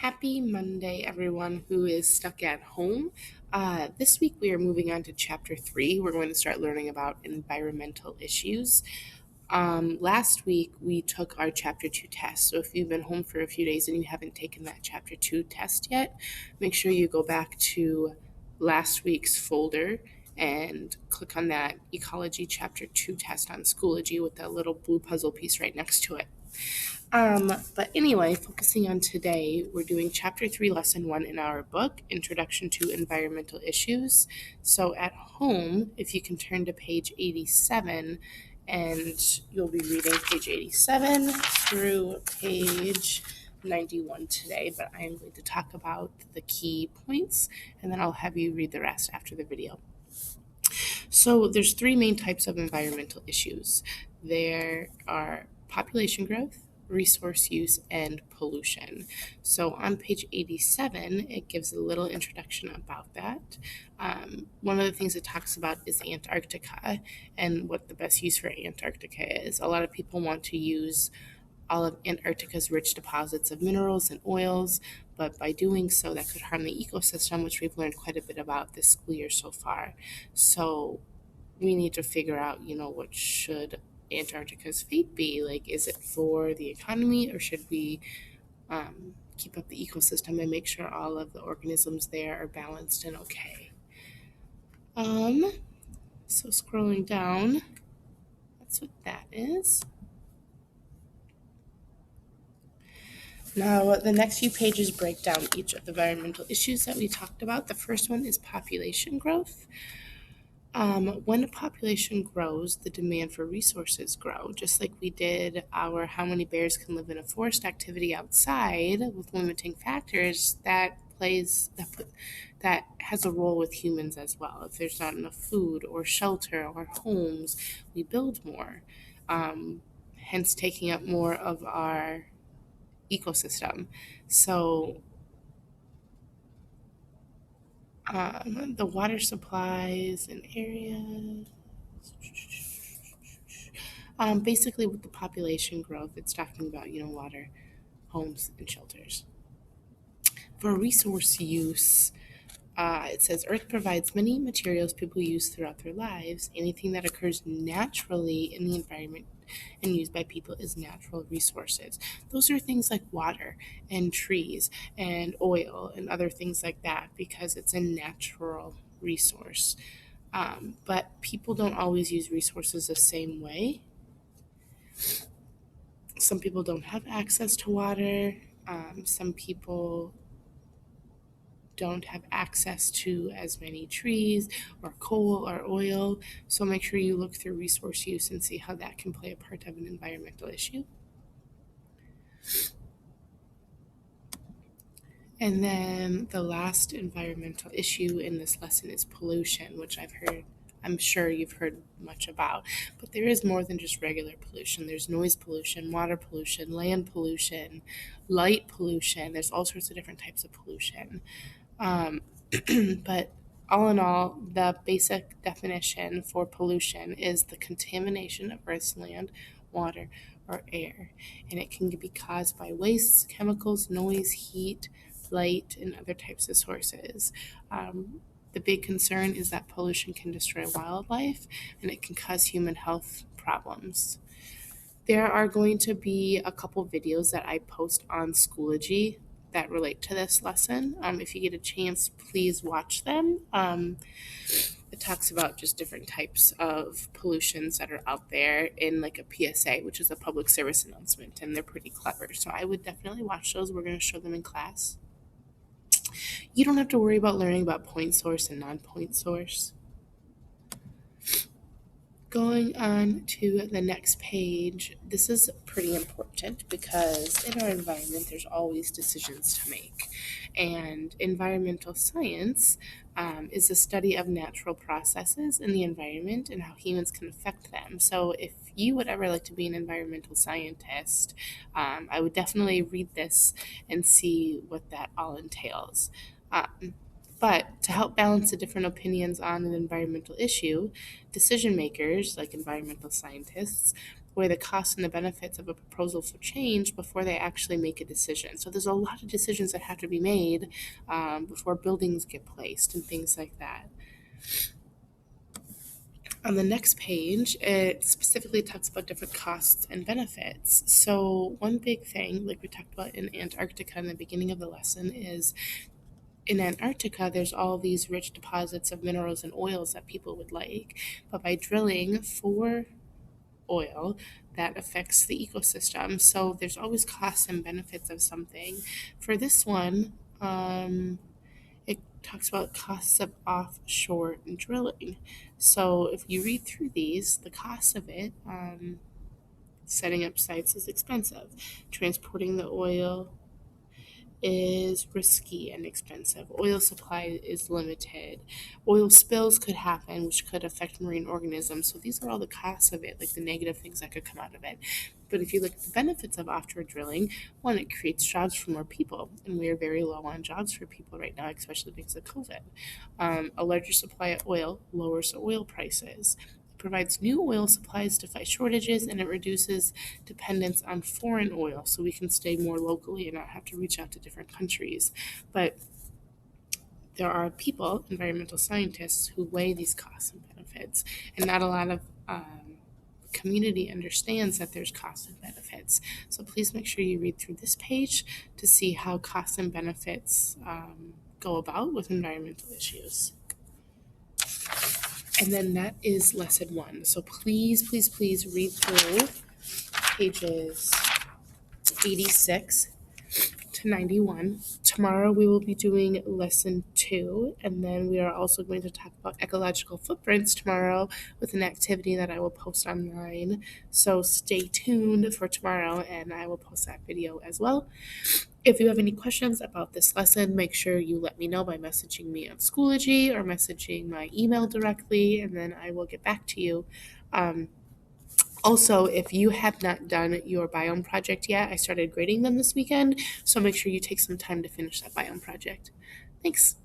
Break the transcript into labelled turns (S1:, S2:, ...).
S1: Happy Monday, everyone who is stuck at home. This week we are moving on to chapter 3. We're going to start learning about environmental issues. Last week we took our chapter 2 test. So if you've been home for a few days and you haven't taken that chapter 2 test yet, make sure you go back to last week's folder and click on that ecology chapter 2 test on Schoology with that little blue puzzle piece right next to it. But anyway, focusing on today, we're doing chapter 3, lesson 1 in our book, Introduction to Environmental Issues. So at home, if you can turn to page 87, and you'll be reading page 87 through page 91 today, but I am going to talk about the key points, and then I'll have you read the rest after the video. So there's three main types of environmental issues. There are population growth, resource use, and pollution. So on page 87, it gives a little introduction about that. One of the things it talks about is Antarctica and what the best use for Antarctica is. A lot of people want to use all of Antarctica's rich deposits of minerals and oils, but by doing so, that could harm the ecosystem, which we've learned quite a bit about this school year so far. So we need to figure out, what should Antarctica's fate be? Like, is it for the economy, or should we keep up the ecosystem and make sure all of the organisms there are balanced and okay? So scrolling down, that's what that is. Now, the next few pages break down each of the environmental issues that we talked about. The first one is population growth. When a population grows, the demand for resources grow, just like we did our how many bears can live in a forest activity outside with limiting factors that has a role with humans as well. If there's not enough food or shelter or homes, we build more, hence taking up more of our ecosystem. So the water supplies and areas. Basically, with the population growth, it's talking about water, homes, and shelters. For resource use, it says Earth provides many materials people use throughout their lives. Anything that occurs naturally in the environment and used by people is natural resources. Those are things like water and trees and oil and other things like that because it's a natural resource. But people don't always use resources the same way. Some people don't have access to water. Some people don't have access to as many trees or coal or oil. So make sure you look through resource use and see how that can play a part of an environmental issue. And then the last environmental issue in this lesson is pollution, which I'm sure you've heard much about. But there is more than just regular pollution. There's noise pollution, water pollution, land pollution, light pollution. There's all sorts of different types of pollution. But all in all, the basic definition for pollution is the contamination of Earth's land, water, or air. And it can be caused by wastes, chemicals, noise, heat, light, and other types of sources. The big concern is that pollution can destroy wildlife and it can cause human health problems. There are going to be a couple videos that I post on Schoology that relate to this lesson. If you get a chance, please watch them. It talks about just different types of pollutions that are out there in like a PSA, which is a public service announcement, and they're pretty clever. So I would definitely watch those. We're going to show them in class. You don't have to worry about learning about point source and non-point source. Going on to the next page, this is pretty important because in our environment, there's always decisions to make. And environmental science is the study of natural processes in the environment and how humans can affect them. So if you would ever like to be an environmental scientist, I would definitely read this and see what that all entails. But to help balance the different opinions on an environmental issue, decision makers, like environmental scientists, weigh the costs and the benefits of a proposal for change before they actually make a decision. So there's a lot of decisions that have to be made before buildings get placed and things like that. On the next page, it specifically talks about different costs and benefits. So one big thing, like we talked about in Antarctica in the beginning of the lesson, is in Antarctica, there's all these rich deposits of minerals and oils that people would like. But by drilling for oil, that affects the ecosystem. So there's always costs and benefits of something. For this one, it talks about costs of offshore drilling. So if you read through these, the cost of it, setting up sites is expensive. Transporting the oil is risky and expensive. Oil supply is limited. Oil spills could happen, which could affect marine organisms. So these are all the costs of it, like the negative things that could come out of it. But if you look at the benefits of offshore drilling, one, it creates jobs for more people, and we are very low on jobs for people right now, especially because of COVID. A larger supply of oil lowers the oil prices. It provides new oil supplies to fight shortages, and it reduces dependence on foreign oil so we can stay more locally and not have to reach out to different countries. But there are people, environmental scientists, who weigh these costs and benefits, and not a lot of community understands that there's costs and benefits. So please make sure you read through this page to see how costs and benefits go about with environmental issues. And then that is lesson 1. So please, please, please read through pages 86 to 91. Tomorrow we will be doing lesson 2, and then we are also going to talk about ecological footprints tomorrow with an activity that I will post online. So stay tuned for tomorrow, and I will post that video as well. If you have any questions about this lesson, make sure you let me know by messaging me on Schoology or messaging my email directly, and then I will get back to you. Also, if you have not done your biome project yet, I started grading them this weekend, so make sure you take some time to finish that biome project. Thanks.